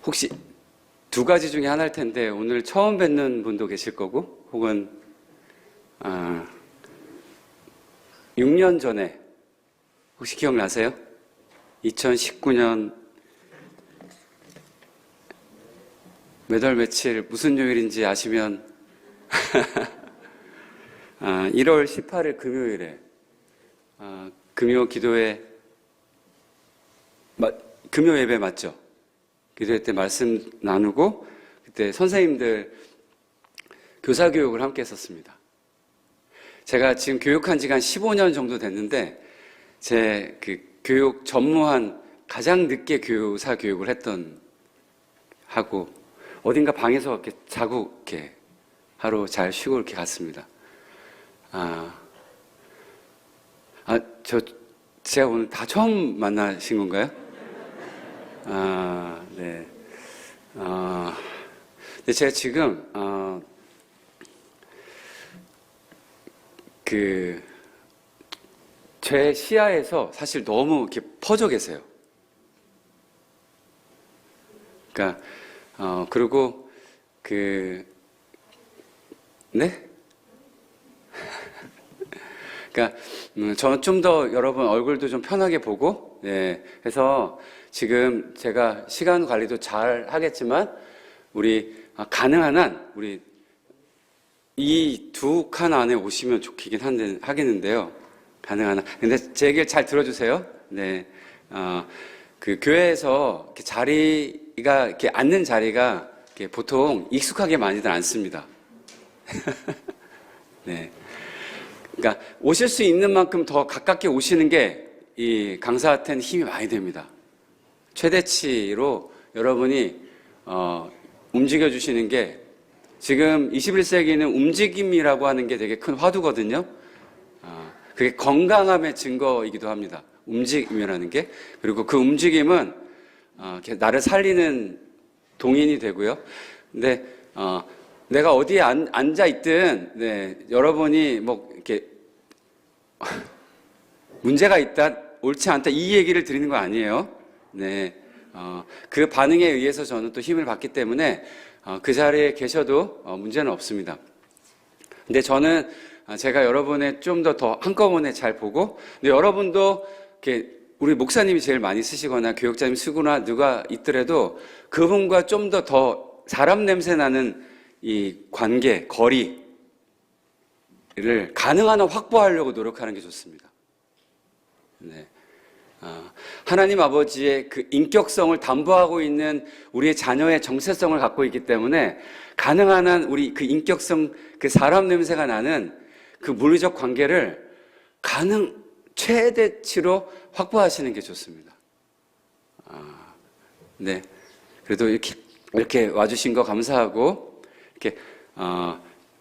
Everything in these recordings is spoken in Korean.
혹시 두 가지 중에 하나일 텐데 오늘 처음 뵙는 분도 계실 거고 혹은 6년 전에 혹시 기억나세요? 2019년 몇 월 며칠 무슨 요일인지 아시면 1월 18일 금요일에 금요 기도회 금요 예배 맞죠? 기도회 때 말씀 나누고 그때 선생님들 교사 교육을 함께 했었습니다. 제가 지금 교육한 지가 한 15년 정도 됐는데 제 교육 전무한 가장 늦게 교사 교육을 했던 하고 어딘가 방에서 이렇게 자고 이렇게 하루 잘 쉬고 이렇게 갔습니다. 제가 오늘 다 처음 만나신 건가요? 네. 근데 제가 지금, 제 시야에서 사실 너무 이렇게 퍼져 계세요. 그러니까, 그리고, 네? 그러니까, 저는 좀 더 여러분 얼굴도 좀 편하게 보고, 네. 해서 지금 제가 시간 관리도 잘 하겠지만, 가능한 한, 이 두 칸 안에 오시면 좋긴 하겠는데요. 가능한 한. 근데 제 얘기를 잘 들어주세요. 네. 교회에서 이렇게 앉는 자리가 이렇게 보통 익숙하게 많이들 않습니다. 네. 그러니까 오실 수 있는 만큼 더 가깝게 오시는 게 이 강사한테는 힘이 많이 됩니다. 최대치로 여러분이 움직여 주시는 게 지금 21세기는 움직임이라고 하는 게 되게 큰 화두거든요. 그게 건강함의 증거이기도 합니다. 움직임이라는 게. 그리고 그 움직임은 나를 살리는 동인이 되고요. 근데 내가 어디에 앉아 있든 네, 여러분이 뭐 이렇게 문제가 있다, 옳지 않다 이 얘기를 드리는 거 아니에요. 네, 그 반응에 의해서 저는 또 힘을 받기 때문에 그 자리에 계셔도 문제는 없습니다. 근데 저는 제가 여러분의 좀 더 한꺼번에 잘 보고, 근데 여러분도 이렇게 우리 목사님이 제일 많이 쓰시거나 교육자님 쓰거나 누가 있더라도 그분과 좀 더 사람 냄새 나는 이 관계, 거리를 가능한 한 확보하려고 노력하는 게 좋습니다. 네. 하나님 아버지의 그 인격성을 담보하고 있는 우리의 자녀의 정체성을 갖고 있기 때문에 가능한 한 우리 그 인격성, 그 사람 냄새가 나는 그 물리적 관계를 최대치로 확보하시는 게 좋습니다. 네. 그래도 이렇게 와주신 거 감사하고, 이렇게,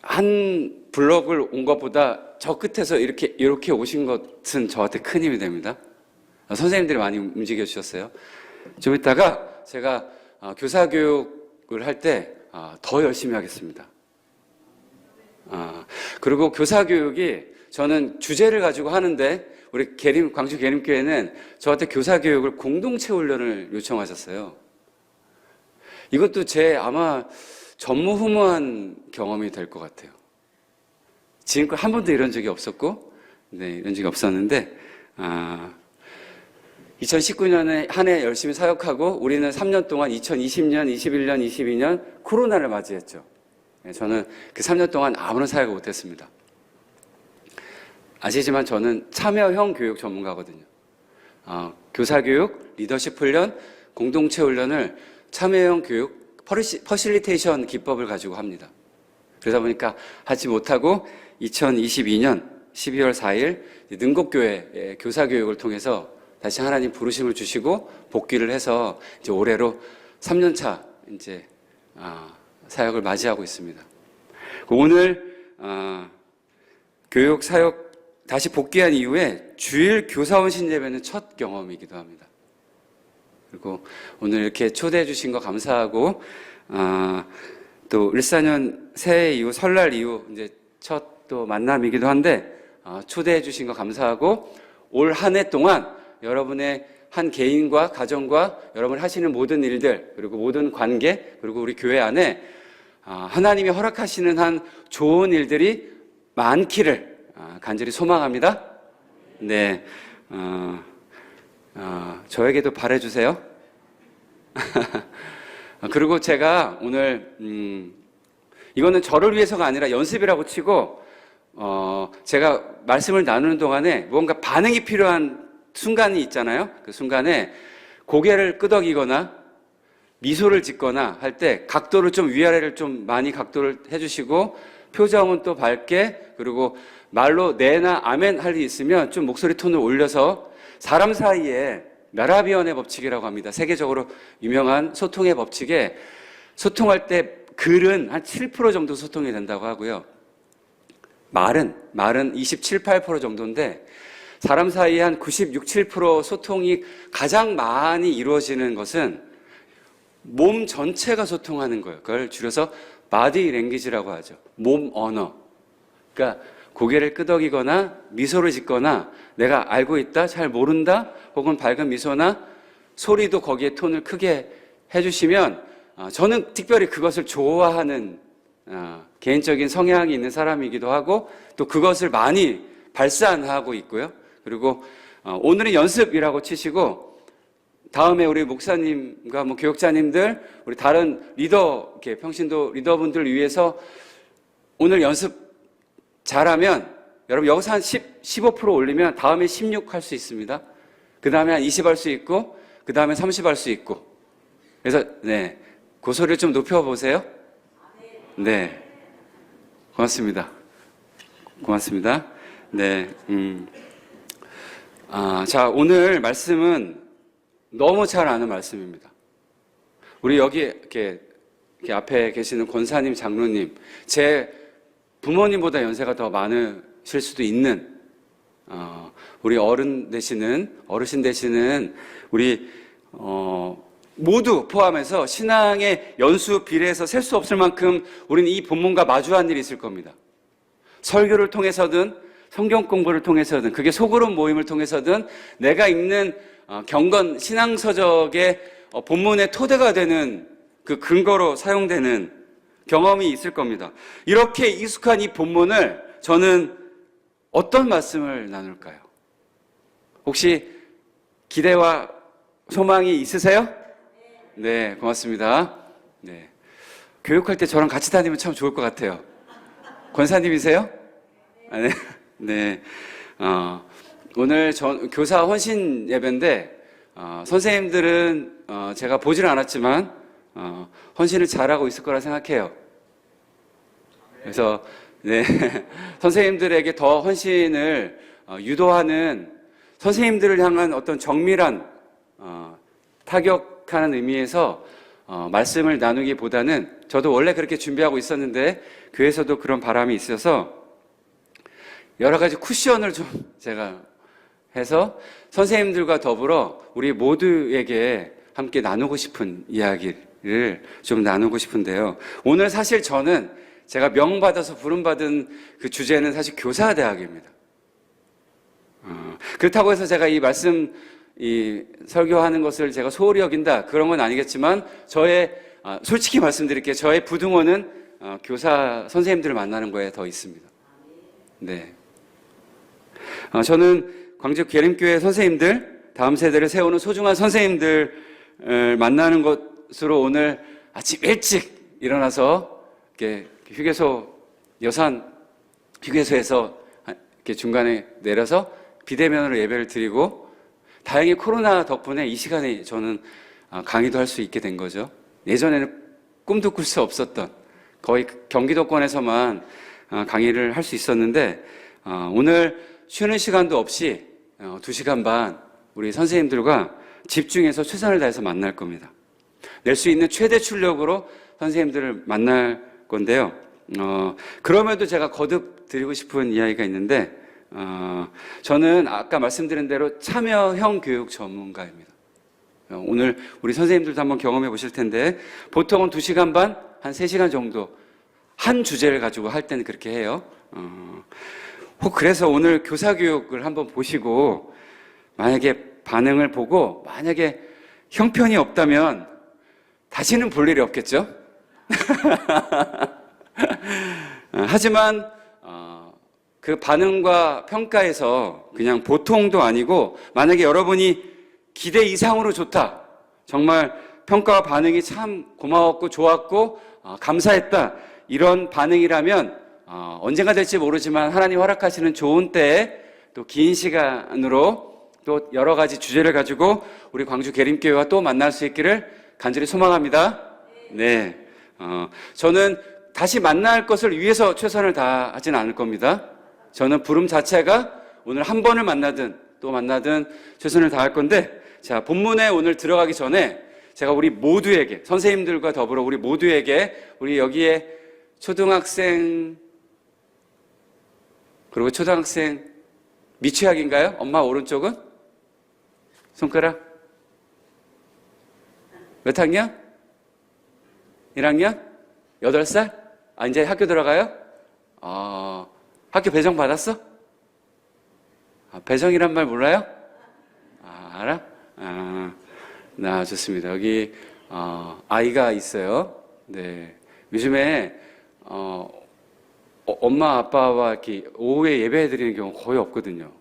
한 블럭을 온 것보다 저 끝에서 이렇게 오신 것은 저한테 큰 힘이 됩니다. 선생님들이 많이 움직여 주셨어요. 좀 이따가 제가 교사 교육을 할 때 더 열심히 하겠습니다. 그리고 교사 교육이 저는 주제를 가지고 하는데 우리 광주 계림교회는 저한테 교사 교육을 공동체 훈련을 요청하셨어요. 이것도 아마 전무후무한 경험이 될 것 같아요. 지금껏 한 번도 이런 적이 없었고, 네, 이런 적이 없었는데, 2019년에 한 해 열심히 사역하고, 우리는 3년 동안 2020년, 21년, 22년 코로나를 맞이했죠. 저는 그 3년 동안 아무런 사역을 못했습니다. 아시지만 저는 참여형 교육 전문가거든요. 교사 교육, 리더십 훈련, 공동체 훈련을 참여형 교육, 퍼실리테이션 기법을 가지고 합니다. 그러다 보니까 하지 못하고 2022년 12월 4일 능곡교회 교사 교육을 통해서 다시 하나님 부르심을 주시고 복귀를 해서 이제 올해로 3년차 이제 사역을 맞이하고 있습니다. 오늘 교육 사역 다시 복귀한 이후에 주일 교사원 신예배는 첫 경험이기도 합니다. 그리고 오늘 이렇게 초대해 주신 거 감사하고, 또 14년 새해 이후 설날 이후 이제 첫 또 만남이기도 한데 초대해 주신 거 감사하고 올 한 해 동안 여러분의 한 개인과 가정과 여러분이 하시는 모든 일들, 그리고 모든 관계, 그리고 우리 교회 안에 하나님이 허락하시는 한 좋은 일들이 많기를 간절히 소망합니다. 네, 저에게도 바라주세요. 그리고 제가 오늘 이거는 저를 위해서가 아니라 연습이라고 치고 제가 말씀을 나누는 동안에 뭔가 반응이 필요한 순간이 있잖아요. 그 순간에 고개를 끄덕이거나 미소를 짓거나 할 때 각도를 좀 위아래를 좀 많이 각도를 해주시고 표정은 또 밝게, 그리고 말로 네나 아멘 할 일이 있으면 좀 목소리 톤을 올려서, 사람 사이에 메라비언의 법칙이라고 합니다. 세계적으로 유명한 소통의 법칙에 소통할 때 글은 한 7% 정도 소통이 된다고 하고요. 말은 27, 8% 정도인데 사람 사이에 한 96, 7% 소통이 가장 많이 이루어지는 것은 몸 전체가 소통하는 거예요. 그걸 줄여서 바디 랭귀지라고 하죠. 몸 언어. 그러니까 고개를 끄덕이거나 미소를 짓거나 내가 알고 있다, 잘 모른다, 혹은 밝은 미소나 소리도 거기에 톤을 크게 해주시면 저는 특별히 그것을 좋아하는 개인적인 성향이 있는 사람이기도 하고 또 그것을 많이 발산하고 있고요. 그리고 오늘은 연습이라고 치시고 다음에 우리 목사님과 교육자님들, 우리 다른 리더, 이렇게 평신도 리더분들 위해서 오늘 연습 잘하면 여러분 여기서 한 15% 올리면 다음에 16 할 수 있습니다. 그 다음에 한 20 할 수 있고 그 다음에 30 할 수 있고. 그래서 네, 그 소리를 좀 높여보세요. 네, 고맙습니다. 고맙습니다. 네, 자, 오늘 말씀은 너무 잘 아는 말씀입니다. 우리 여기 이렇게 앞에 계시는 권사님, 장로님, 제 부모님보다 연세가 더 많으실 수도 있는 우리 어르신 되시는 우리 모두 포함해서 신앙의 연수 비례해서 셀 수 없을 만큼 우리는 이 본문과 마주한 일이 있을 겁니다. 설교를 통해서든 성경 공부를 통해서든 그게 소그룹 모임을 통해서든 내가 읽는 경건 신앙서적의 본문의 토대가 되는 그 근거로 사용되는 경험이 있을 겁니다. 이렇게 익숙한 이 본문을 저는 어떤 말씀을 나눌까요? 혹시 기대와 소망이 있으세요? 네, 고맙습니다. 네, 교육할 때 저랑 같이 다니면 참 좋을 것 같아요. 권사님이세요? 네. 네. 오늘 교사 헌신 예배인데 선생님들은 제가 보지는 않았지만 헌신을 잘하고 있을 거라 생각해요. 그래서 네, 선생님들에게 더 헌신을 유도하는, 선생님들을 향한 어떤 정밀한 타격하는 의미에서 말씀을 나누기보다는, 저도 원래 그렇게 준비하고 있었는데 교회에서도 그런 바람이 있어서 여러 가지 쿠션을 좀 제가 해서 선생님들과 더불어 우리 모두에게 함께 나누고 싶은 이야기를 좀 나누고 싶은데요. 오늘 사실 저는 제가 명받아서 부름받은 그 주제는 사실 교사대학입니다. 그렇다고 해서 제가 이 말씀, 설교하는 것을 제가 소홀히 여긴다, 그런 건 아니겠지만 솔직히 말씀드릴게요. 저의 부등호는 교사 선생님들을 만나는 거에 더 있습니다. 네. 저는 광주 계림교회 선생님들, 다음 세대를 세우는 소중한 선생님들을 만나는 것으로 오늘 아침 일찍 일어나서 이렇게 여산 휴게소에서 이렇게 중간에 내려서 비대면으로 예배를 드리고, 다행히 코로나 덕분에 이 시간에 저는 강의도 할 수 있게 된 거죠. 예전에는 꿈도 꿀 수 없었던, 거의 경기도권에서만 강의를 할 수 있었는데 오늘 쉬는 시간도 없이 2시간 반 우리 선생님들과 집중해서 최선을 다해서 만날 겁니다. 낼 수 있는 최대 출력으로 선생님들을 만날 건데요. 그럼에도 제가 거듭 드리고 싶은 이야기가 있는데, 저는 아까 말씀드린 대로 참여형 교육 전문가입니다. 오늘 우리 선생님들도 한번 경험해 보실 텐데, 보통은 2시간 반, 한 3시간 정도 한 주제를 가지고 할 때는 그렇게 해요. 그래서 오늘 교사교육을 한번 보시고 만약에 반응을 보고 만약에 형편이 없다면 다시는 볼 일이 없겠죠? 하지만 그 반응과 평가에서 그냥 보통도 아니고 만약에 여러분이 기대 이상으로 좋다, 정말 평가와 반응이 참 고마웠고 좋았고 감사했다, 이런 반응이라면 언젠가 될지 모르지만 하나님 허락하시는 좋은 때에 또 긴 시간으로 또 여러 가지 주제를 가지고 우리 광주 계림교회와 또 만날 수 있기를 간절히 소망합니다. 네, 저는 다시 만날 것을 위해서 최선을 다하진 않을 겁니다. 저는 부름 자체가 오늘 한 번을 만나든 또 만나든 최선을 다할 건데, 자, 본문에 오늘 들어가기 전에 제가 우리 모두에게, 선생님들과 더불어 우리 모두에게, 우리 여기에 초등학생, 그리고 초등학생 미취학인가요? 엄마 오른쪽은? 손가락? 몇 학년? 1학년? 8살? 이제 학교 들어가요? 학교 배정 받았어? 배정이란 말 몰라요? 알아? 좋습니다. 여기, 아이가 있어요. 네. 요즘에, 엄마, 아빠와 이렇게 오후에 예배 드리는 경우 거의 없거든요.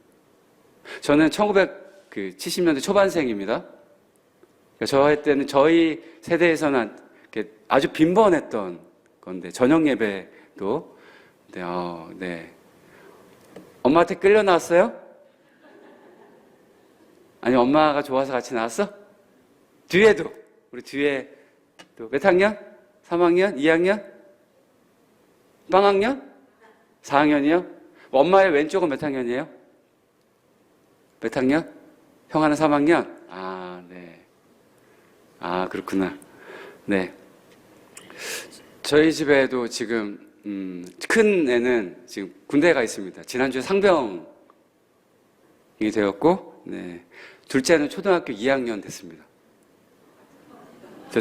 저는 1970년대 초반생입니다. 저 때는 저희 세대에서는 아주 빈번했던 건데, 저녁 예배도. 네. 엄마한테 끌려 나왔어요? 아니, 엄마가 좋아서 같이 나왔어? 뒤에도, 우리 뒤에 또 몇 학년? 3학년? 2학년? 빵학년? 4학년이요? 엄마의 왼쪽은 몇 학년이에요? 몇 학년? 형 하나 3학년? 네. 그렇구나. 네. 저희 집에도 지금, 큰 애는 지금 군대에 가 있습니다. 지난주에 상병이 되었고, 네. 둘째는 초등학교 2학년 됐습니다.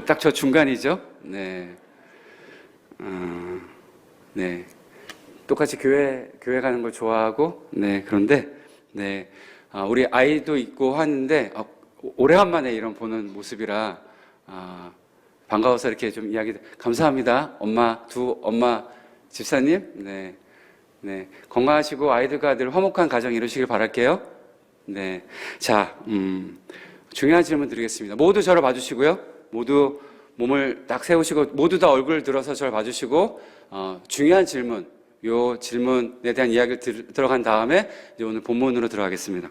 딱 저 중간이죠? 네. 네. 똑같이 교회 가는 걸 좋아하고, 네. 그런데, 네. 우리 아이도 있고 하는데, 오래간만에 이런 보는 모습이라, 반가워서 이렇게 좀 이야기, 감사합니다. 두 엄마 집사님. 네. 네. 건강하시고 아이들과 늘 화목한 가정 이루시길 바랄게요. 네. 자, 중요한 질문 드리겠습니다. 모두 저를 봐주시고요. 모두 몸을 딱 세우시고, 모두 다 얼굴 들어서 저를 봐주시고, 중요한 질문, 요 질문에 대한 이야기를 들어간 다음에 이제 오늘 본문으로 들어가겠습니다.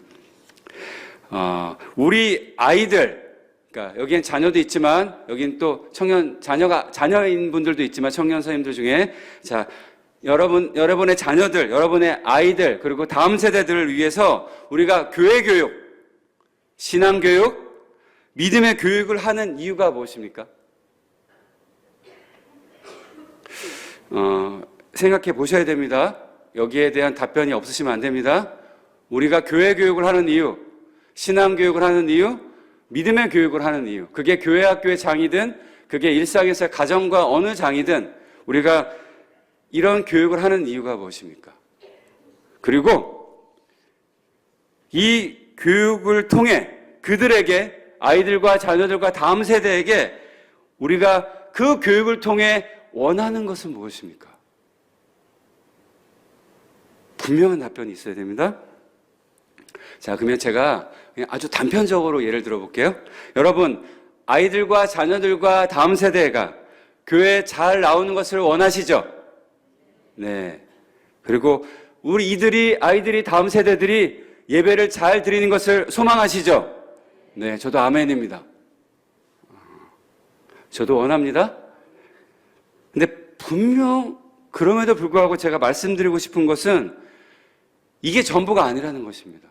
우리 아이들, 그러니까 여기엔 자녀도 있지만, 여긴 또 자녀인 분들도 있지만, 청년 선생님들 중에, 자, 여러분의 자녀들, 여러분의 아이들, 그리고 다음 세대들을 위해서 우리가 교회 교육, 신앙 교육, 믿음의 교육을 하는 이유가 무엇입니까? 생각해 보셔야 됩니다. 여기에 대한 답변이 없으시면 안 됩니다. 우리가 교회 교육을 하는 이유, 신앙 교육을 하는 이유, 믿음의 교육을 하는 이유, 그게 교회 학교의 장이든 그게 일상에서의 가정과 어느 장이든 우리가 이런 교육을 하는 이유가 무엇입니까? 그리고 이 교육을 통해 그들에게, 아이들과 자녀들과 다음 세대에게 우리가 그 교육을 통해 원하는 것은 무엇입니까? 분명한 답변이 있어야 됩니다. 자, 그러면 제가 그냥 아주 단편적으로 예를 들어볼게요. 여러분, 아이들과 자녀들과 다음 세대가 교회에 잘 나오는 것을 원하시죠? 네. 그리고 아이들이, 다음 세대들이 예배를 잘 드리는 것을 소망하시죠? 네, 저도 아멘입니다. 저도 원합니다. 근데 분명 그럼에도 불구하고 제가 말씀드리고 싶은 것은 이게 전부가 아니라는 것입니다.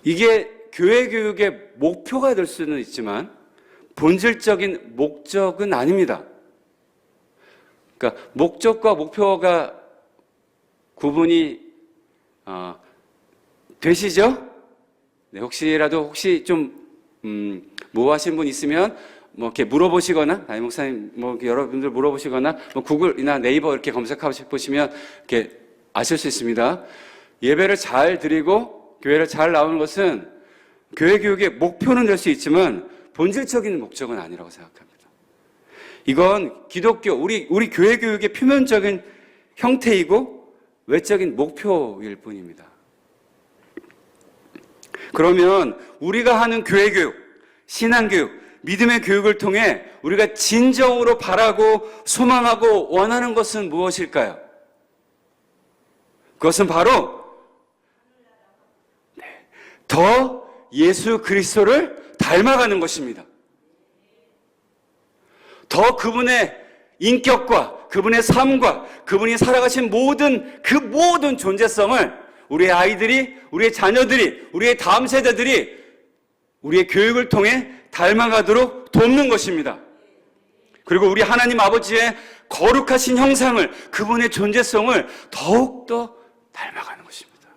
이게 교회 교육의 목표가 될 수는 있지만 본질적인 목적은 아닙니다. 그러니까 목적과 목표가 구분이 되시죠? 네, 혹시 좀 모호하신 분 있으면 뭐 이렇게 물어보시거나, 담임 목사님 여러분들 물어보시거나, 구글이나 네이버 이렇게 검색해 보시면 이렇게 아실 수 있습니다. 예배를 잘 드리고 교회를 잘 나오는 것은 교회 교육의 목표는 될 수 있지만 본질적인 목적은 아니라고 생각합니다. 이건 기독교, 우리 교회 교육의 표면적인 형태이고 외적인 목표일 뿐입니다. 그러면 우리가 하는 교회 교육, 신앙 교육, 믿음의 교육을 통해 우리가 진정으로 바라고 소망하고 원하는 것은 무엇일까요? 그것은 바로 더 예수 그리스도를 닮아가는 것입니다. 더 그분의 인격과 그분의 삶과 그분이 살아가신 그 모든 존재성을 우리의 아이들이, 우리의 자녀들이, 우리의 다음 세대들이 우리의 교육을 통해 닮아가도록 돕는 것입니다. 그리고 우리 하나님 아버지의 거룩하신 형상을, 그분의 존재성을 더욱더 닮아가는 것입니다.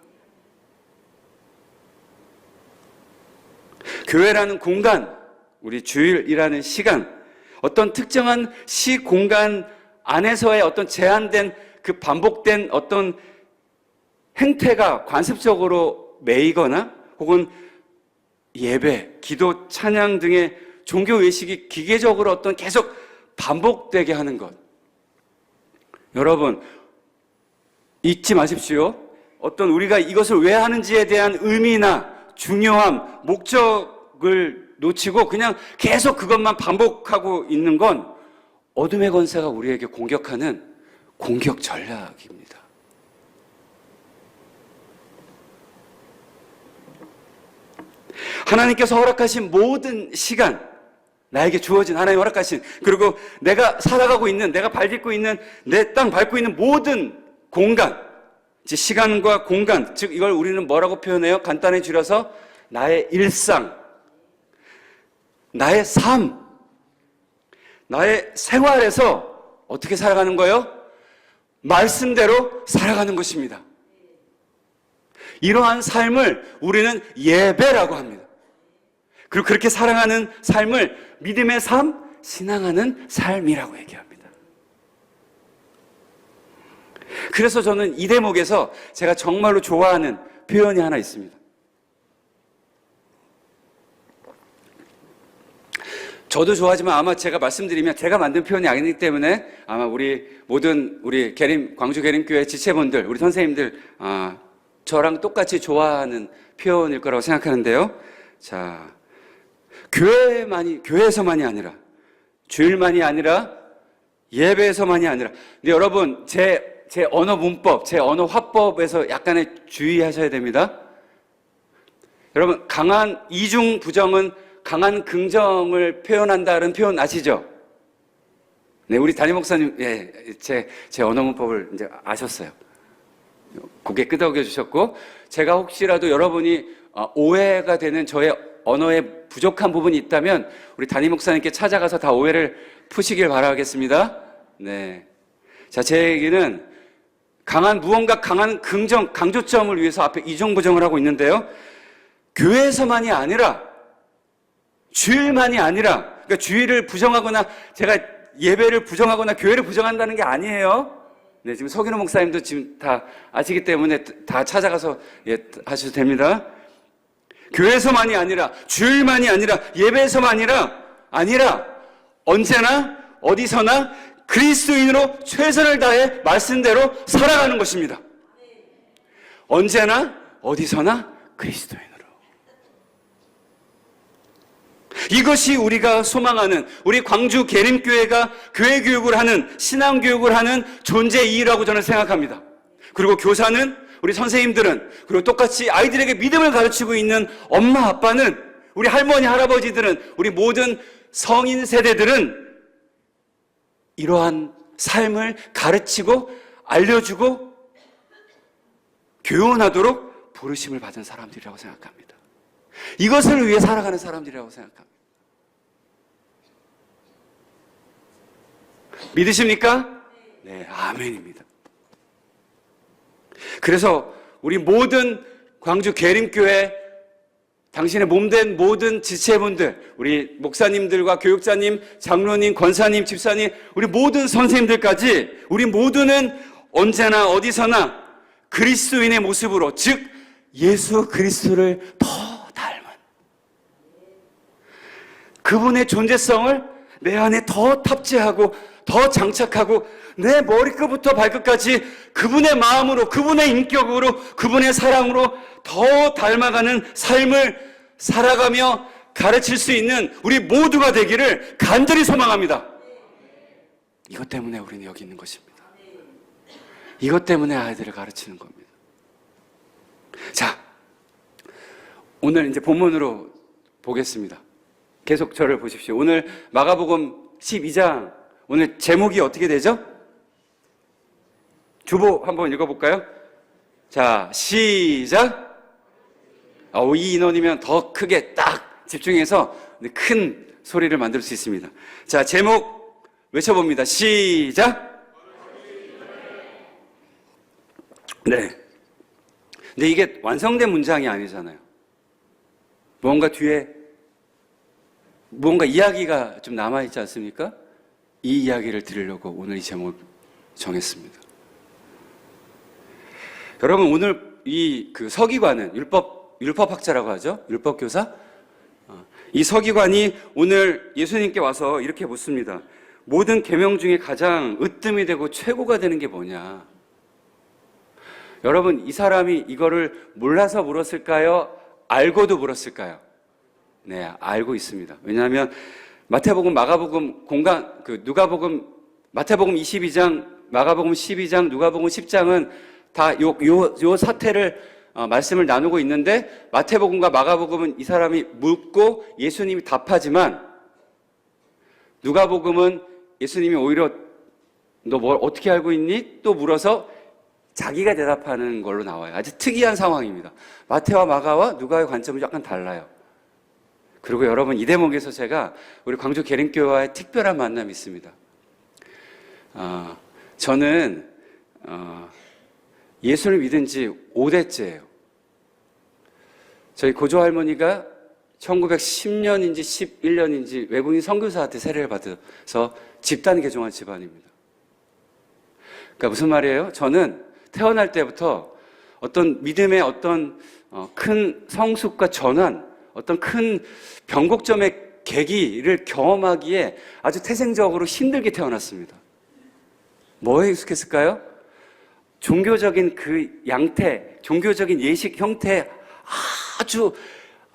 교회라는 공간, 우리 주일이라는 시간, 어떤 특정한 시공간 안에서의 어떤 제한된 그 반복된 어떤 행태가 관습적으로 매이거나 혹은 예배, 기도, 찬양 등의 종교 의식이 기계적으로 어떤 계속 반복되게 하는 것. 여러분, 잊지 마십시오. 어떤 우리가 이것을 왜 하는지에 대한 의미나 중요함, 목적을 놓치고 그냥 계속 그것만 반복하고 있는 건 어둠의 권세가 우리에게 공격하는 공격 전략입니다. 하나님께서 허락하신 모든 시간, 나에게 주어진 하나님 허락하신, 그리고 내가 살아가고 있는, 내가 밟고 있는, 내 땅 밟고 있는 모든 공간, 즉 시간과 공간, 즉 이걸 우리는 뭐라고 표현해요? 간단히 줄여서 나의 일상, 나의 삶, 나의 생활에서 어떻게 살아가는 거예요? 말씀대로 살아가는 것입니다. 이러한 삶을 우리는 예배라고 합니다. 그리고 그렇게 살아가는 삶을 믿음의 삶, 신앙하는 삶이라고 얘기합니다. 그래서 저는 이 대목에서 제가 정말로 좋아하는 표현이 하나 있습니다. 저도 좋아하지만 아마 제가 말씀드리면 제가 만든 표현이 아니기 때문에 아마 우리 광주 계림교회 지체분들, 우리 선생님들, 저랑 똑같이 좋아하는 표현일 거라고 생각하는데요. 자, 교회에서만이 아니라, 주일만이 아니라, 예배에서만이 아니라. 근데 여러분, 제 언어 문법, 제 언어 화법에서 약간의 주의하셔야 됩니다. 여러분, 강한 이중 부정은 강한 긍정을 표현한다는 표현 아시죠? 네, 우리 담임 목사님, 예, 제 언어 문법을 이제 아셨어요. 고개 끄덕여 주셨고, 제가 혹시라도 여러분이 오해가 되는 저의 언어에 부족한 부분이 있다면 우리 담임 목사님께 찾아가서 다 오해를 푸시길 바라겠습니다. 네. 자, 제 얘기는 무언가 강한 긍정, 강조점을 위해서 앞에 이중부정을 하고 있는데요. 교회에서만이 아니라, 주일만이 아니라, 그러니까 주일을 부정하거나 제가 예배를 부정하거나 교회를 부정한다는 게 아니에요. 네, 지금 서기노 목사님도 지금 다 아시기 때문에 다 찾아가서 하셔도 됩니다. 교회에서만이 아니라, 주일만이 아니라, 예배에서만이 아니라 언제나 어디서나 그리스도인으로 최선을 다해 말씀대로 살아가는 것입니다. 언제나 어디서나 그리스도인으로. 이것이 우리가 소망하는, 우리 광주 계림교회가 교회 교육을 하는, 신앙 교육을 하는 존재 이유라고 저는 생각합니다. 그리고 교사는, 우리 선생님들은, 그리고 똑같이 아이들에게 믿음을 가르치고 있는 엄마 아빠는, 우리 할머니 할아버지들은, 우리 모든 성인 세대들은 이러한 삶을 가르치고 알려주고 교훈하도록 부르심을 받은 사람들이라고 생각합니다. 이것을 위해 살아가는 사람들이라고 생각합니다. 믿으십니까? 네, 아멘입니다. 그래서 우리 모든 광주 계림교회, 당신의 몸된 모든 지체분들, 우리 목사님들과 교육자님, 장로님, 권사님, 집사님, 우리 모든 선생님들까지 우리 모두는 언제나 어디서나 그리스도인의 모습으로, 즉 예수 그리스도를 더 닮은, 그분의 존재성을 내 안에 더 탑재하고 더 장착하고 내 머리끝부터 발끝까지 그분의 마음으로, 그분의 인격으로, 그분의 사랑으로 더 닮아가는 삶을 살아가며 가르칠 수 있는 우리 모두가 되기를 간절히 소망합니다. 이것 때문에 우리는 여기 있는 것입니다. 이것 때문에 아이들을 가르치는 겁니다. 자, 오늘 이제 본문으로 보겠습니다. 계속 저를 보십시오. 오늘 마가복음 12장, 오늘 제목이 어떻게 되죠? 주보 한번 읽어볼까요? 자, 시작. 이 인원이면 더 크게 딱 집중해서 큰 소리를 만들 수 있습니다. 자, 제목 외쳐봅니다. 시작. 네. 근데 이게 완성된 문장이 아니잖아요. 뭔가 뒤에 뭔가 이야기가 좀 남아있지 않습니까? 이 이야기를 들으려고 오늘 이 제목을 정했습니다. 여러분, 오늘 이 그 서기관은 율법학자라고 하죠? 율법교사? 이 서기관이 오늘 예수님께 와서 이렇게 묻습니다. 모든 계명 중에 가장 으뜸이 되고 최고가 되는 게 뭐냐? 여러분, 이 사람이 이거를 몰라서 물었을까요? 알고도 물었을까요? 네, 알고 있습니다. 왜냐하면 마태복음, 마가복음, 누가복음, 마태복음 22장, 마가복음 12장, 누가복음 10장은 다 요 사태를 말씀을 나누고 있는데, 마태복음과 마가복음은 이 사람이 묻고 예수님이 답하지만, 누가복음은 예수님이 오히려 너 뭘 어떻게 알고 있니? 또 물어서 자기가 대답하는 걸로 나와요. 아주 특이한 상황입니다. 마태와 마가와 누가의 관점은 약간 달라요. 그리고 여러분, 이 대목에서 제가 우리 광주 계림교회와의 특별한 만남이 있습니다. 저는 예수를 믿은 지 5대째예요. 저희 고조 할머니가 1910년인지 11년인지 외국인 선교사한테 세례를 받아서 집단 개종한 집안입니다. 그러니까 무슨 말이에요? 저는 태어날 때부터 어떤 믿음의 어떤 큰 성숙과 전환, 어떤 큰 변곡점의 계기를 경험하기에 아주 태생적으로 힘들게 태어났습니다. 뭐에 익숙했을까요? 종교적인 그 양태, 종교적인 예식 형태에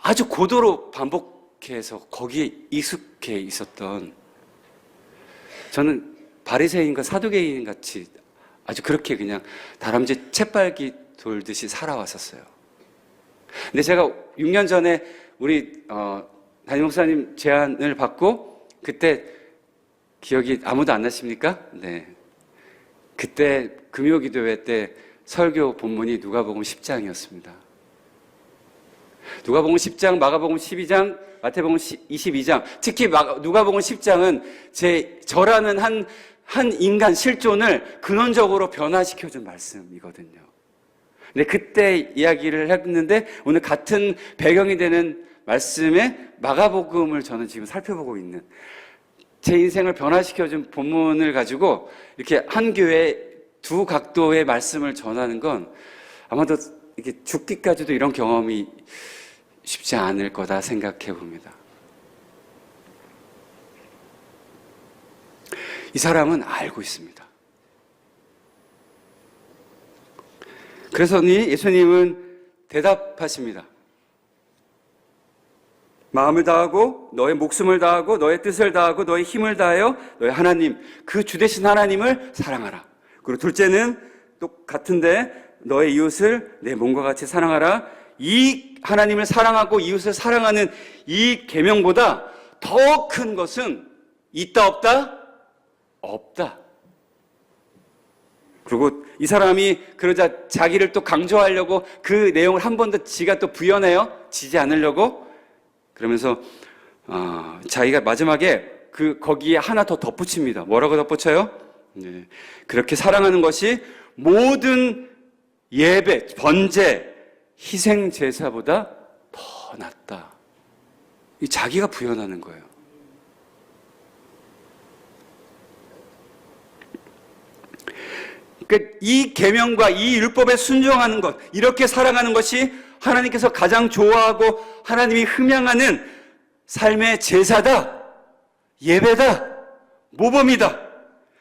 아주 고도로 반복해서 거기에 익숙해 있었던, 저는 바리새인과 사두개인 같이 아주 그렇게 그냥 다람쥐 채빨기 돌듯이 살아왔었어요. 근데 제가 6년 전에 우리 담임 목사님 제안을 받고, 그때 기억이 아무도 안 나십니까? 네. 그때 금요기도회 때 설교 본문이 누가복음 10장이었습니다. 누가복음 10장, 마가복음 12장, 마태복음 22장, 특히 누가복음 10장은 저라는 한 인간 실존을 근원적으로 변화시켜준 말씀이거든요. 근데 그때 이야기를 했는데, 오늘 같은 배경이 되는 말씀에 마가복음을 저는 지금 살펴보고 있는, 제 인생을 변화시켜준 본문을 가지고 이렇게 한 교회 두 각도의 말씀을 전하는 건 아마도 이렇게 죽기까지도 이런 경험이 쉽지 않을 거다 생각해 봅니다. 이 사람은 알고 있습니다. 그래서 예수님은 대답하십니다. 마음을 다하고 너의 목숨을 다하고 너의 뜻을 다하고 너의 힘을 다하여 너의 하나님, 그 주되신 하나님을 사랑하라. 그리고 둘째는 똑같은데 너의 이웃을 내 몸과 같이 사랑하라. 이 하나님을 사랑하고 이웃을 사랑하는 이 계명보다 더 큰 것은 있다 없다? 없다. 그리고 이 사람이 그러자 자기를 또 강조하려고 그 내용을 한 번 더 지가 또 부연해요. 지지 않으려고. 그러면서 자기가 마지막에 거기에 하나 더 덧붙입니다. 뭐라고 덧붙여요? 네. 그렇게 사랑하는 것이 모든 예배, 번제, 희생 제사보다 더 낫다. 이 자기가 부연하는 거예요. 그러니까 이 계명과 이 율법에 순종하는 것, 이렇게 살아가는 것이 하나님께서 가장 좋아하고 하나님이 흠양하는 삶의 제사다, 예배다, 모범이다.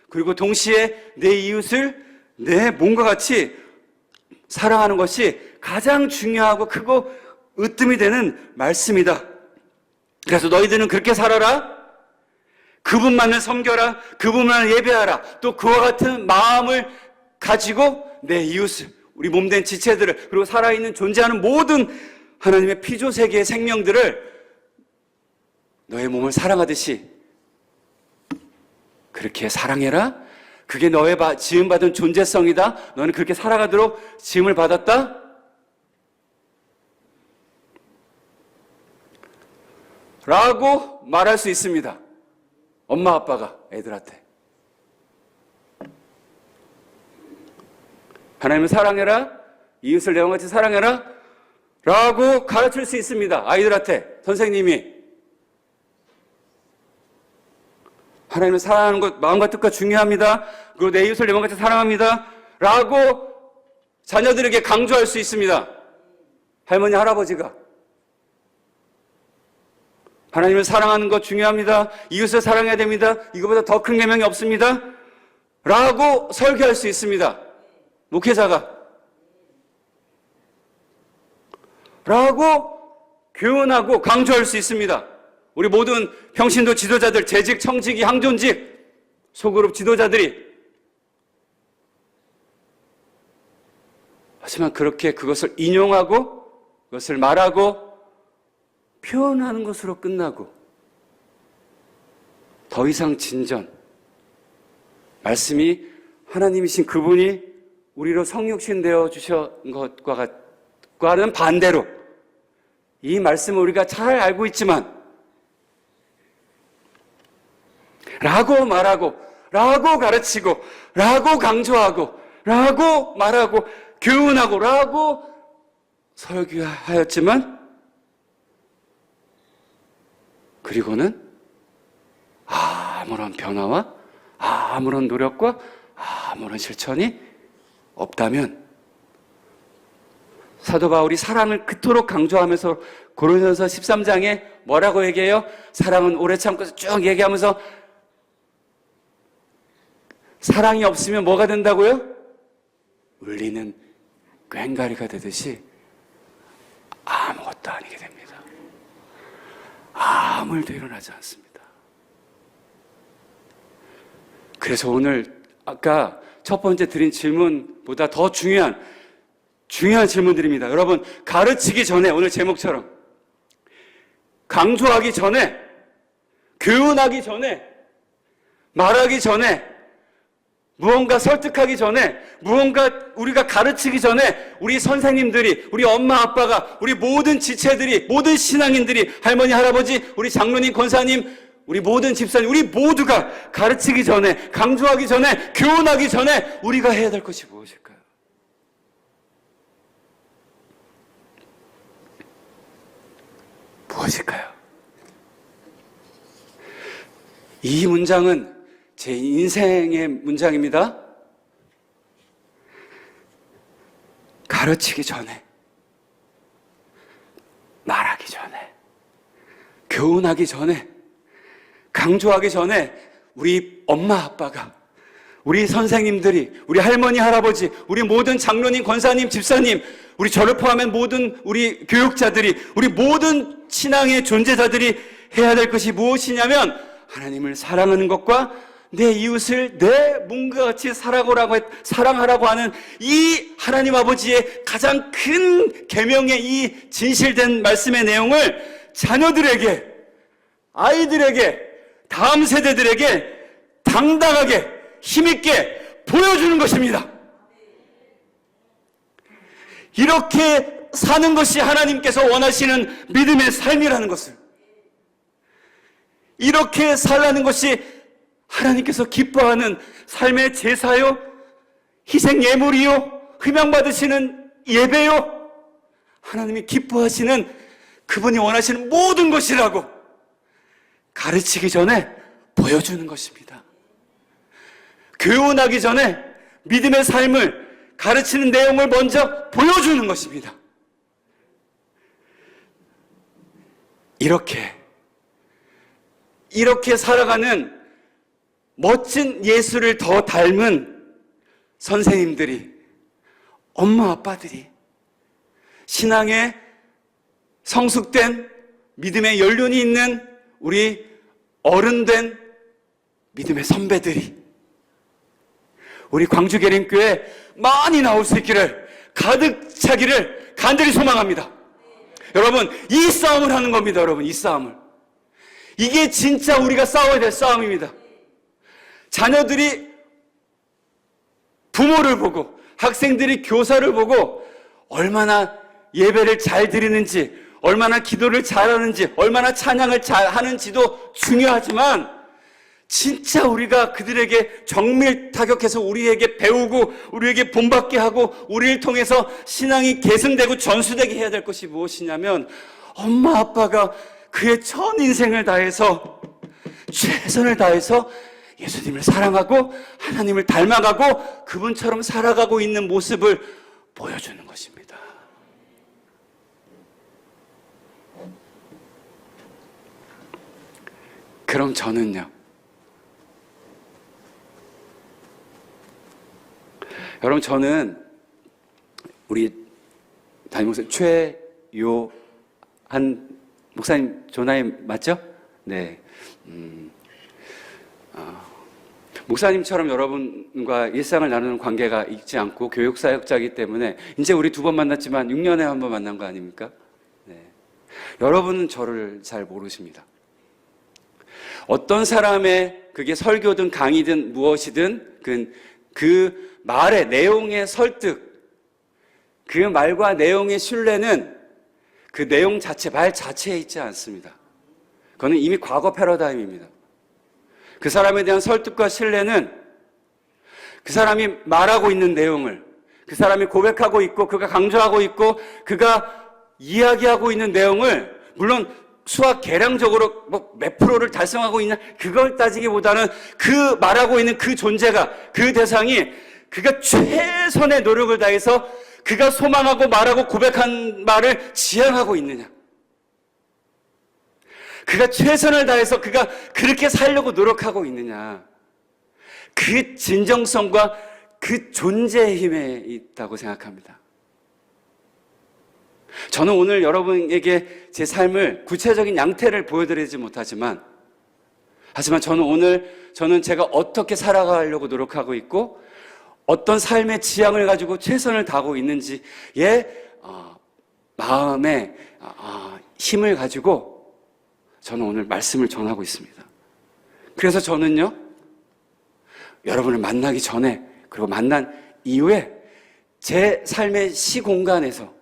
그리고 동시에 내 이웃을 내 몸과 같이 사랑하는 것이 가장 중요하고 크고 으뜸이 되는 말씀이다. 그래서 너희들은 그렇게 살아라. 그분만을 섬겨라. 그분만을 예배하라. 또 그와 같은 마음을 가지고 내 이웃을, 우리 몸된 지체들을, 그리고 살아있는 존재하는 모든 하나님의 피조세계의 생명들을 너의 몸을 사랑하듯이 그렇게 사랑해라. 그게 너의 지음받은 존재성이다. 너는 그렇게 살아가도록 지음을 받았다. 라고 말할 수 있습니다. 엄마 아빠가 애들한테. 하나님을 사랑해라. 이웃을 내 몸같이 사랑해라. 라고 가르칠 수 있습니다. 아이들한테 선생님이. 하나님을 사랑하는 것 마음과 뜻과 중요합니다. 그리고 내 이웃을 내 몸같이 사랑합니다. 라고 자녀들에게 강조할 수 있습니다. 할머니, 할아버지가. 하나님을 사랑하는 것 중요합니다. 이웃을 사랑해야 됩니다. 이거보다 더 큰 계명이 없습니다. 라고 설교할 수 있습니다. 목회자가. 라고 교훈하고 강조할 수 있습니다. 우리 모든 평신도 지도자들, 재직, 청직이, 항존직, 소그룹 지도자들이. 하지만 그렇게 그것을 인용하고 그것을 말하고 표현하는 것으로 끝나고 더 이상 진전, 말씀이 하나님이신 그분이 우리로 성육신 되어 주신 것과는 반대로 이 말씀을 우리가 잘 알고 있지만 라고 말하고, 라고 가르치고, 라고 강조하고, 라고 말하고, 교훈하고, 라고 설교하였지만, 그리고는 아무런 변화와 아무런 노력과 아무런 실천이 없다면, 사도 바울이 사랑을 그토록 강조하면서 고린도전서 13장에 뭐라고 얘기해요? 사랑은 오래 참고 쭉 얘기하면서 사랑이 없으면 뭐가 된다고요? 울리는 꽹과리가 되듯이 아무것도 아니게 됩니다. 아무 일도 일어나지 않습니다. 그래서 오늘 아까 첫 번째 드린 질문보다 더 중요한 질문들입니다. 여러분, 가르치기 전에, 오늘 제목처럼 강조하기 전에, 교훈하기 전에, 말하기 전에, 무언가 설득하기 전에, 무언가 우리가 가르치기 전에 우리 선생님들이, 우리 엄마 아빠가, 우리 모든 지체들이, 모든 신앙인들이, 할머니 할아버지, 우리 장로님 권사님, 우리 모든 집사님, 우리 모두가 가르치기 전에, 강조하기 전에, 교훈하기 전에 우리가 해야 될 것이 무엇일까요? 무엇일까요? 이 문장은 제 인생의 문장입니다. 가르치기 전에, 말하기 전에, 교훈하기 전에, 강조하기 전에 우리 엄마 아빠가, 우리 선생님들이, 우리 할머니 할아버지, 우리 모든 장로님 권사님 집사님, 우리 저를 포함한 모든 우리 교육자들이, 우리 모든 신앙의 존재자들이 해야 될 것이 무엇이냐면 하나님을 사랑하는 것과 내 이웃을 내 몸과 같이 사랑하라고 하는 이 하나님 아버지의 가장 큰 계명의 이 진실된 말씀의 내용을 자녀들에게, 아이들에게, 다음 세대들에게 당당하게 힘있게 보여주는 것입니다. 이렇게 사는 것이 하나님께서 원하시는 믿음의 삶이라는 것을, 이렇게 살라는 것이 하나님께서 기뻐하는 삶의 제사요, 희생 예물이요, 흠양받으시는 예배요, 하나님이 기뻐하시는 그분이 원하시는 모든 것이라고 가르치기 전에 보여주는 것입니다. 교훈하기 전에 믿음의 삶을 가르치는 내용을 먼저 보여주는 것입니다. 이렇게 살아가는 멋진 예수를 더 닮은 선생님들이, 엄마 아빠들이, 신앙에 성숙된 믿음의 연륜이 있는 우리 어른된 믿음의 선배들이 우리 광주계림교회 많이 나올 수 있기를, 가득 차기를 간절히 소망합니다. 여러분, 이 싸움을 하는 겁니다. 여러분, 이 싸움을. 이게 진짜 우리가 싸워야 될 싸움입니다. 자녀들이 부모를 보고, 학생들이 교사를 보고 얼마나 예배를 잘 드리는지, 얼마나 기도를 잘하는지, 얼마나 찬양을 잘 하는지도 중요하지만, 진짜 우리가 그들에게 정밀 타격해서 우리에게 배우고 우리에게 본받게 하고 우리를 통해서 신앙이 계승되고 전수되게 해야 될 것이 무엇이냐면, 엄마 아빠가 그의 전 인생을 다해서, 최선을 다해서 예수님을 사랑하고 하나님을 닮아가고 그분처럼 살아가고 있는 모습을 보여주는 것입니다. 그럼 저는요, 여러분, 저는 우리 담임 목사님 최요한 목사님 조나임 맞죠? 네. 목사님처럼 여러분과 일상을 나누는 관계가 있지 않고 교육사역자이기 때문에 이제 우리 2번 만났지만 6년에 한 번 만난 거 아닙니까? 네. 여러분은 저를 잘 모르십니다. 어떤 사람의 그게 설교든 강의든 무엇이든 그 말의 내용의 설득, 그 말과 내용의 신뢰는 그 내용 자체, 말 자체에 있지 않습니다. 그거는 이미 과거 패러다임입니다. 그 사람에 대한 설득과 신뢰는 그 사람이 말하고 있는 내용을, 그 사람이 고백하고 있고 그가 강조하고 있고 그가 이야기하고 있는 내용을, 물론 수학 계량적으로 몇 프로를 달성하고 있냐 그걸 따지기보다는 그 말하고 있는 그 존재가, 그 대상이 그가 최선의 노력을 다해서 그가 소망하고 말하고 고백한 말을 지향하고 있느냐, 그가 최선을 다해서 그가 그렇게 살려고 노력하고 있느냐, 그 진정성과 그 존재의 힘에 있다고 생각합니다. 저는 오늘 여러분에게 제 삶을 구체적인 양태를 보여드리지 못하지만, 하지만 저는 제가 어떻게 살아가려고 노력하고 있고 어떤 삶의 지향을 가지고 최선을 다하고 있는지의 마음의 힘을 가지고 저는 오늘 말씀을 전하고 있습니다. 그래서 저는요, 여러분을 만나기 전에 그리고 만난 이후에 제 삶의 시공간에서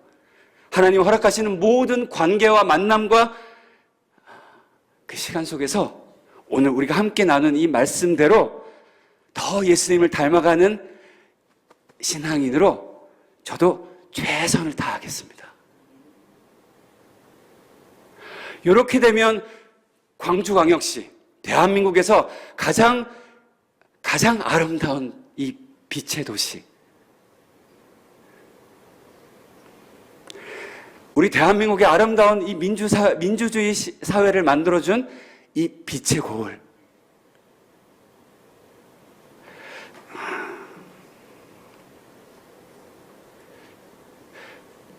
하나님 허락하시는 모든 관계와 만남과 그 시간 속에서 오늘 우리가 함께 나눈 이 말씀대로 더 예수님을 닮아가는 신앙인으로 저도 최선을 다하겠습니다. 이렇게 되면 광주광역시, 대한민국에서 가장 아름다운 이 빛의 도시, 우리 대한민국의 아름다운 이 민주주의 사회를 만들어준 이 빛의 고을,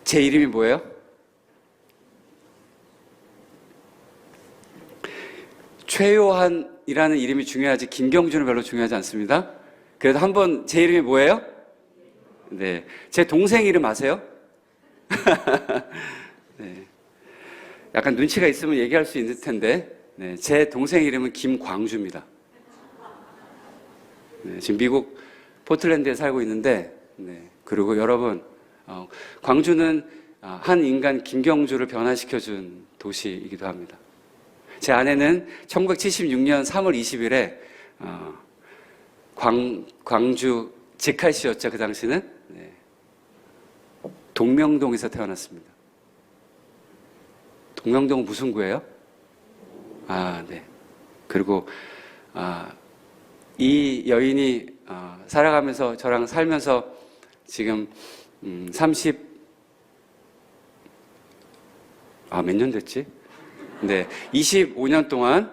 제 이름이 뭐예요? 최요한이라는 이름이 중요하지 김경준은 별로 중요하지 않습니다. 그래도 한번 제 이름이 뭐예요? 네, 제 동생 이름 아세요? 네. 약간 눈치가 있으면 얘기할 수 있을 텐데, 네, 제 동생 이름은 김광주입니다. 네, 지금 미국 포틀랜드에 살고 있는데, 네, 그리고 여러분, 광주는 한 인간 김경주를 변화시켜준 도시이기도 합니다. 제 아내는 1976년 3월 20일에 광주 직할시였죠, 그 당시는. 네. 동명동에서 태어났습니다. 동명동은 무슨 구예요? 네. 그리고 이 여인이 살아가면서, 저랑 살면서 지금 몇 년 됐지? 네, 25년 동안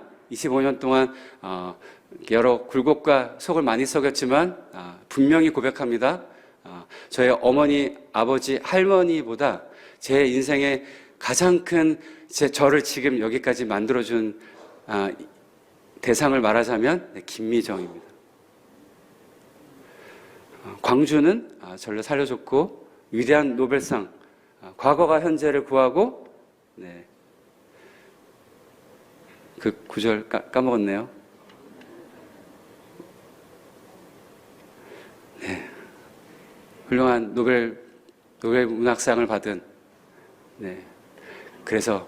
여러 굴곡과 속을 많이 썩였지만 분명히 고백합니다. 저의 어머니, 아버지, 할머니보다 제 인생의 가장 큰 저를 지금 여기까지 만들어준 대상을 말하자면 김미정입니다. 광주는 저를 살려줬고 위대한 노벨상, 과거가 현재를 구하고, 네, 그 구절 까먹었네요. 네, 훌륭한 노벨 문학상을 받은, 네, 그래서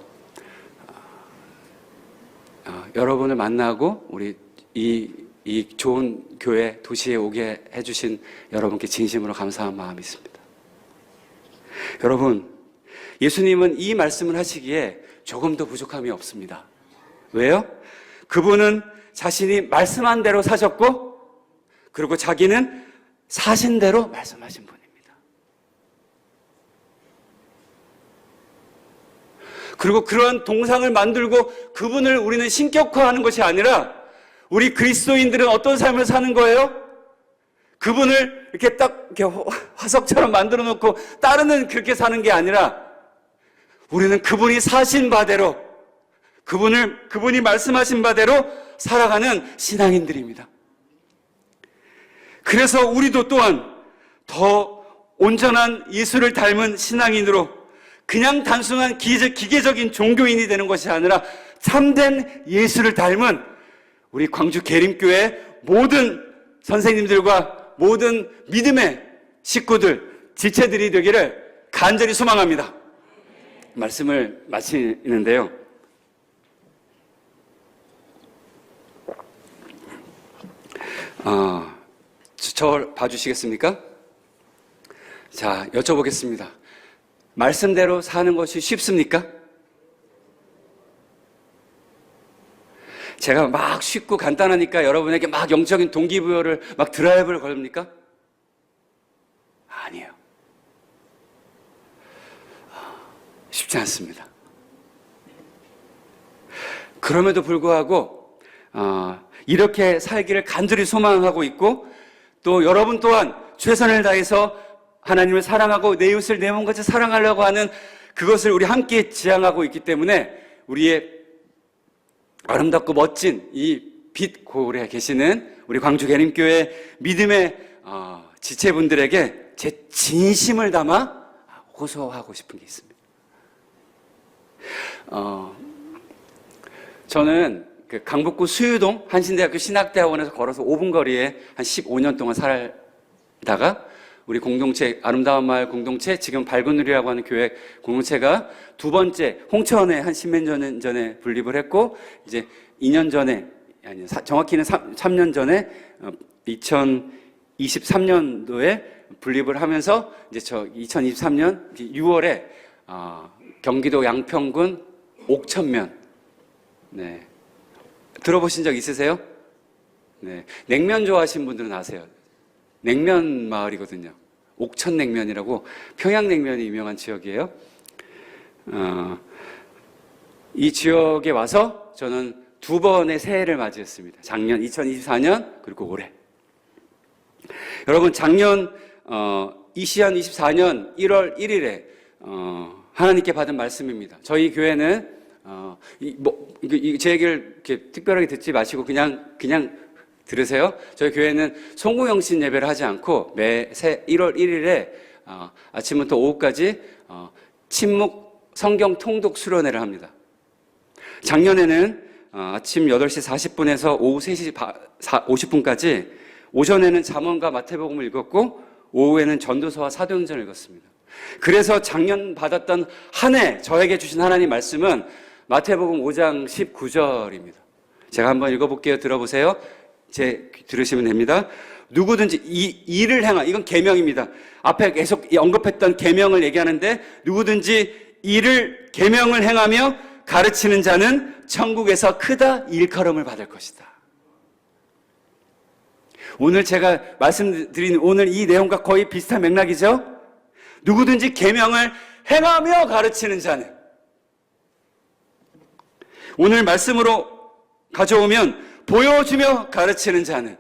여러분을 만나고 우리 이 좋은 교회 도시에 오게 해주신 여러분께 진심으로 감사한 마음이 있습니다. 여러분, 예수님은 이 말씀을 하시기에 조금도 부족함이 없습니다. 왜요? 그분은 자신이 말씀한 대로 사셨고, 그리고 자기는 사신 대로 말씀하신 분입니다. 그리고 그런 동상을 만들고 그분을 우리는 신격화하는 것이 아니라, 우리 그리스도인들은 어떤 삶을 사는 거예요? 그분을 이렇게 딱 이렇게 화석처럼 만들어 놓고 따르는 그렇게 사는 게 아니라, 우리는 그분이 사신 바대로, 그분이 말씀하신 바대로 살아가는 신앙인들입니다. 그래서 우리도 또한 더 온전한 예수를 닮은 신앙인으로, 그냥 단순한 기계적인 종교인이 되는 것이 아니라 참된 예수를 닮은 우리 광주 계림교회 모든 선생님들과 모든 믿음의 식구들, 지체들이 되기를 간절히 소망합니다. 말씀을 마치는데요. 저 봐주시겠습니까? 자, 여쭤보겠습니다. 말씀대로 사는 것이 쉽습니까? 제가 막 쉽고 간단하니까 여러분에게 막 영적인 동기부여를 막 드라이브를 걸립니까? 아니에요. 쉽지 않습니다. 그럼에도 불구하고 이렇게 살기를 간절히 소망하고 있고, 또 여러분 또한 최선을 다해서 하나님을 사랑하고 내 이웃을 내 몸같이 사랑하려고 하는 그것을 우리 함께 지향하고 있기 때문에, 우리의 아름답고 멋진 이 빛 고을에 계시는 우리 광주 계림교회 믿음의 지체분들에게 제 진심을 담아 호소하고 싶은 게 있습니다. 저는 그 강북구 수유동 한신대학교 신학대학원에서 걸어서 5분 거리에 한 15년 동안 살다가, 우리 공동체, 아름다운 마을 공동체, 지금 밝은 누리라고 하는 교회 공동체가 두 번째 홍천에 한 10몇 년 전에 분립을 했고, 이제 2년 전에, 아니 정확히는 3년 전에 2023년도에 분립을 하면서, 이제 저 2023년 6월에 경기도 양평군 옥천면, 네, 들어보신 적 있으세요? 네, 냉면 좋아하시는 분들은 아세요. 냉면 마을이거든요. 옥천냉면이라고 평양냉면이 유명한 지역이에요. 이 지역에 와서 저는 두 번의 새해를 맞이했습니다. 작년 2024년 그리고 올해. 여러분, 작년 2024년 1월 1일에 하나님께 받은 말씀입니다. 저희 교회는 제 얘기를 이렇게 특별하게 듣지 마시고 그냥 들으세요. 저희 교회는 송구영신 예배를 하지 않고 매새 1월 1일에 아침부터 오후까지 침묵 성경 통독 수련회를 합니다. 작년에는 아침 8시 40분에서 오후 3시 50분까지 오전에는 잠언과 마태복음을 읽었고 오후에는 전도서와 사도행전을 읽었습니다. 그래서 작년 받았던 한 해 저에게 주신 하나님 말씀은 마태복음 5장 19절입니다. 제가 한번 읽어볼게요. 들어보세요. 들으시면 됩니다. 누구든지 이 일을 이건 계명입니다. 앞에 계속 언급했던 계명을 얘기하는데, 누구든지 이를 계명을 행하며 가르치는 자는 천국에서 크다 일컬음을 받을 것이다. 오늘 제가 말씀드린 오늘 이 내용과 거의 비슷한 맥락이죠. 누구든지 계명을 행하며 가르치는 자는, 오늘 말씀으로 가져오면 보여주며 가르치는 자는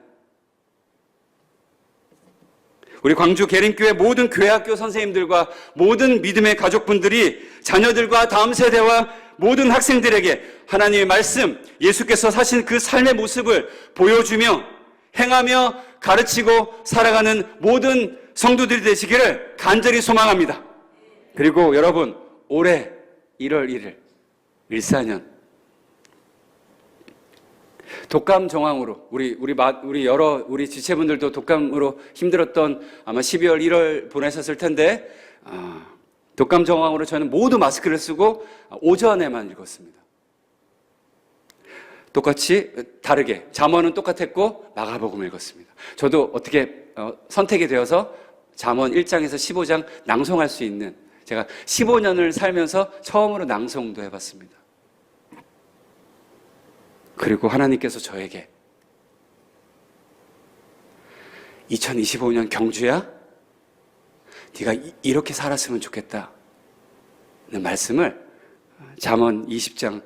우리 광주 계림교회 모든 교회학교 선생님들과 모든 믿음의 가족분들이 자녀들과 다음 세대와 모든 학생들에게 하나님의 말씀, 예수께서 사신 그 삶의 모습을 보여주며 행하며 가르치고 살아가는 모든 성도들이 되시기를 간절히 소망합니다. 그리고 여러분, 올해 1월 1일 14년 독감 정황으로 우리 지체분들도 독감으로 힘들었던 아마 12월 1월 보내셨을 텐데 독감 정황으로 저는 모두 마스크를 쓰고 오전에만 읽었습니다. 똑같이 다르게 잠언은 똑같았고 마가복음을 읽었습니다. 저도 어떻게 선택이 되어서 잠언 1장에서 15장 낭송할 수 있는, 제가 15년을 살면서 처음으로 낭송도 해봤습니다. 그리고 하나님께서 저에게 2025년 경주야, 네가 이렇게 살았으면 좋겠다는 말씀을 잠언 20장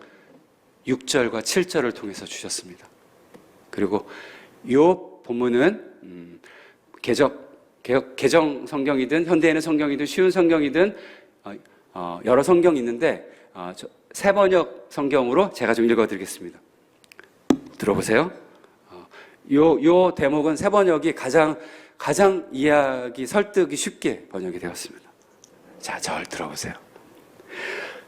6절과 7절을 통해서 주셨습니다. 그리고 이 본문은 개정 성경이든 현대에는 성경이든 쉬운 성경이든 여러 성경이 있는데 새번역 성경으로 제가 좀 읽어드리겠습니다. 들어보세요. 요 대목은 새번역이 가장 이해하기 설득이 쉽게 번역이 되었습니다. 자, 절 들어보세요.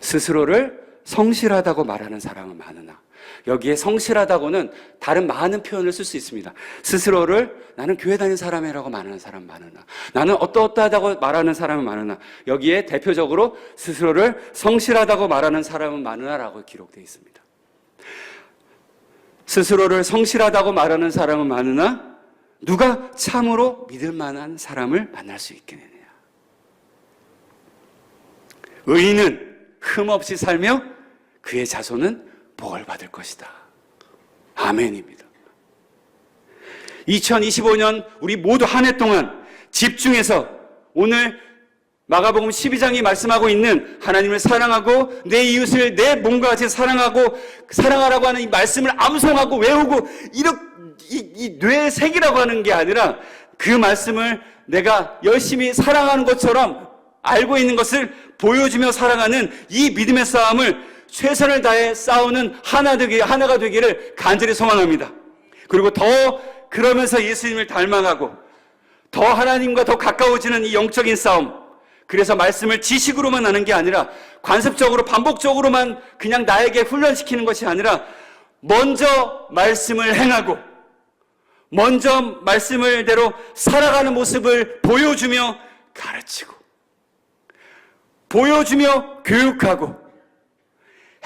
스스로를 성실하다고 말하는 사람은 많으나, 여기에 성실하다고는 다른 많은 표현을 쓸 수 있습니다. 스스로를 나는 교회 다니는 사람이라고 말하는 사람 많으나, 나는 어떠어떠하다고 말하는 사람은 많으나, 여기에 대표적으로 스스로를 성실하다고 말하는 사람은 많으나라고 기록되어 있습니다. 스스로를 성실하다고 말하는 사람은 많으나 누가 참으로 믿을 만한 사람을 만날 수 있겠느냐. 의인은 흠없이 살며 그의 자손은 복을 받을 것이다. 아멘입니다. 2025년 우리 모두 한 해 동안 집중해서 오늘 마가복음 12장이 말씀하고 있는 하나님을 사랑하고 내 이웃을 내 몸과 같이 사랑하라고 하는 이 말씀을 암송하고 외우고 이 뇌의 색이라고 하는 게 아니라 그 말씀을 내가 열심히 사랑하는 것처럼 알고 있는 것을 보여주며 살아가는 이 믿음의 싸움을 최선을 다해 싸우는 하나가 되기를 간절히 소망합니다. 그리고 더 그러면서 예수님을 닮아가고 더 하나님과 더 가까워지는 이 영적인 싸움, 그래서 말씀을 지식으로만 하는 게 아니라 관습적으로 반복적으로만 그냥 나에게 훈련시키는 것이 아니라 먼저 말씀을 행하고 먼저 말씀을대로 살아가는 모습을 보여주며 가르치고 보여주며 교육하고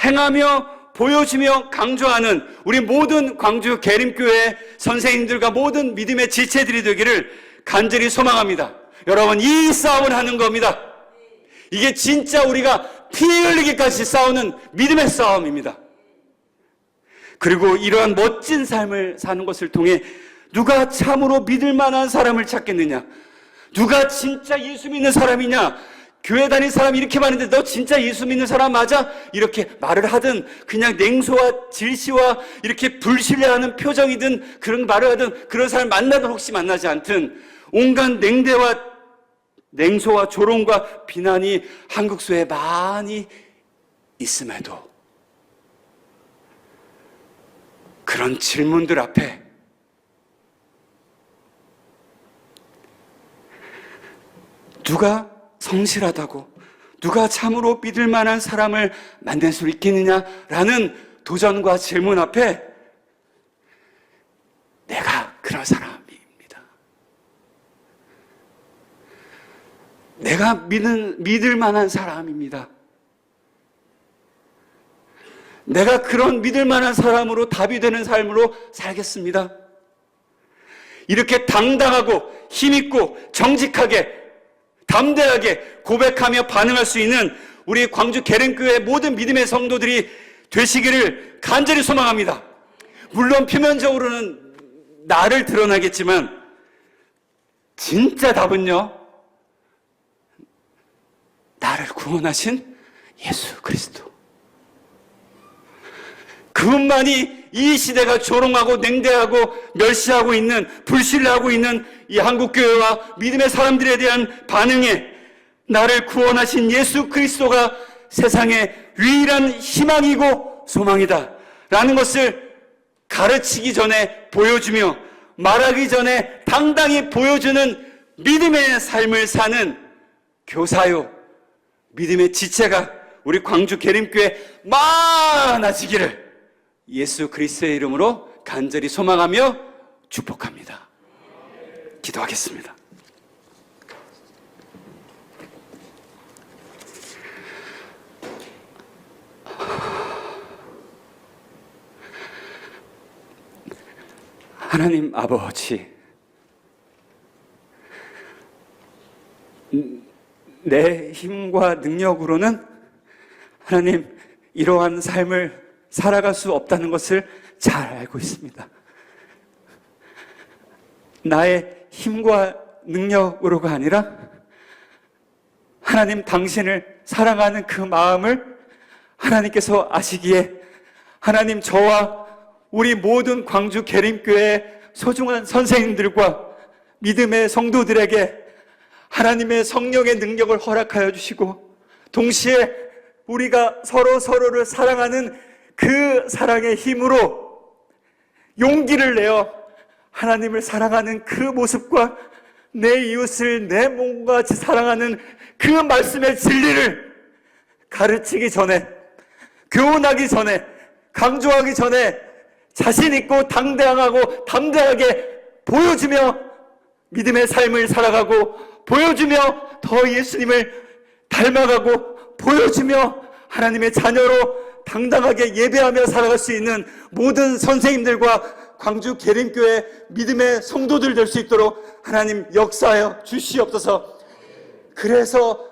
행하며 보여주며 강조하는 우리 모든 광주 계림교회 선생님들과 모든 믿음의 지체들이 되기를 간절히 소망합니다. 여러분, 이 싸움을 하는 겁니다. 이게 진짜 우리가 피 흘리기까지 싸우는 믿음의 싸움입니다. 그리고 이러한 멋진 삶을 사는 것을 통해 누가 참으로 믿을 만한 사람을 찾겠느냐, 누가 진짜 예수 믿는 사람이냐, 교회 다니는 사람이 이렇게 많은데 너 진짜 예수 믿는 사람 맞아? 이렇게 말을 하든 그냥 냉소와 질시와 이렇게 불신뢰하는 표정이든 그런 말을 하든 그런 사람 만나든 혹시 만나지 않든 온갖 냉소와 조롱과 비난이 한국교회에 많이 있음에도 그런 질문들 앞에 누가 성실하다고, 누가 참으로 믿을 만한 사람을 만날 수 있겠느냐라는 도전과 질문 앞에 내가 그런 사람입니다. 내가 믿을 만한 사람입니다. 내가 그런 믿을 만한 사람으로 답이 되는 삶으로 살겠습니다. 이렇게 당당하고 힘있고 정직하게 담대하게 고백하며 반응할 수 있는 우리 광주 계림교회 모든 믿음의 성도들이 되시기를 간절히 소망합니다. 물론 표면적으로는 나를 드러나겠지만 진짜 답은요, 나를 구원하신 예수 그리스도. 그분만이 이 시대가 조롱하고 냉대하고 멸시하고 있는, 불신뢰하고 있는 이 한국교회와 믿음의 사람들에 대한 반응에 나를 구원하신 예수 그리스도가 세상의 유일한 희망이고 소망이다 라는 것을 가르치기 전에 보여주며 말하기 전에 당당히 보여주는 믿음의 삶을 사는 교사요, 믿음의 지체가 우리 광주 계림교회 많아지기를 예수 그리스도의 이름으로 간절히 소망하며 축복합니다. 기도하겠습니다. 하나님 아버지, 내 힘과 능력으로는 하나님 이러한 삶을 살아갈 수 없다는 것을 잘 알고 있습니다. 나의 힘과 능력으로가 아니라 하나님 당신을 사랑하는 그 마음을 하나님께서 아시기에 하나님 저와 우리 모든 광주 계림교회 소중한 선생님들과 믿음의 성도들에게 하나님의 성령의 능력을 허락하여 주시고 동시에 우리가 서로를 사랑하는 그 사랑의 힘으로 용기를 내어 하나님을 사랑하는 그 모습과 내 이웃을 내 몸과 같이 사랑하는 그 말씀의 진리를 가르치기 전에, 교훈하기 전에, 강조하기 전에 자신 있고 당당하고 담대하게 보여주며 믿음의 삶을 살아가고 보여주며 더 예수님을 닮아가고 보여주며 하나님의 자녀로 당당하게 예배하며 살아갈 수 있는 모든 선생님들과 광주 계림교회 믿음의 성도들 될 수 있도록 하나님 역사하여 주시옵소서. 그래서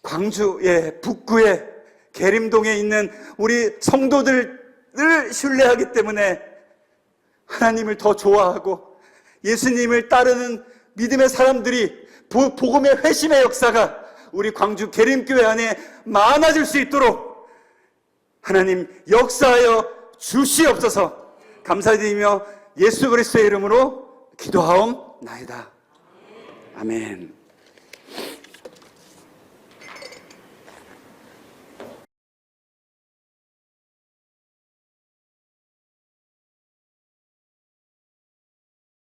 광주의 북구에 계림동에 있는 우리 성도들을 신뢰하기 때문에 하나님을 더 좋아하고 예수님을 따르는 믿음의 사람들이 복음의 회심의 역사가 우리 광주 계림교회 안에 많아질 수 있도록 하나님 역사하여 주시옵소서. 감사드리며 예수 그리스도의 이름으로 기도하옵나이다. 아멘.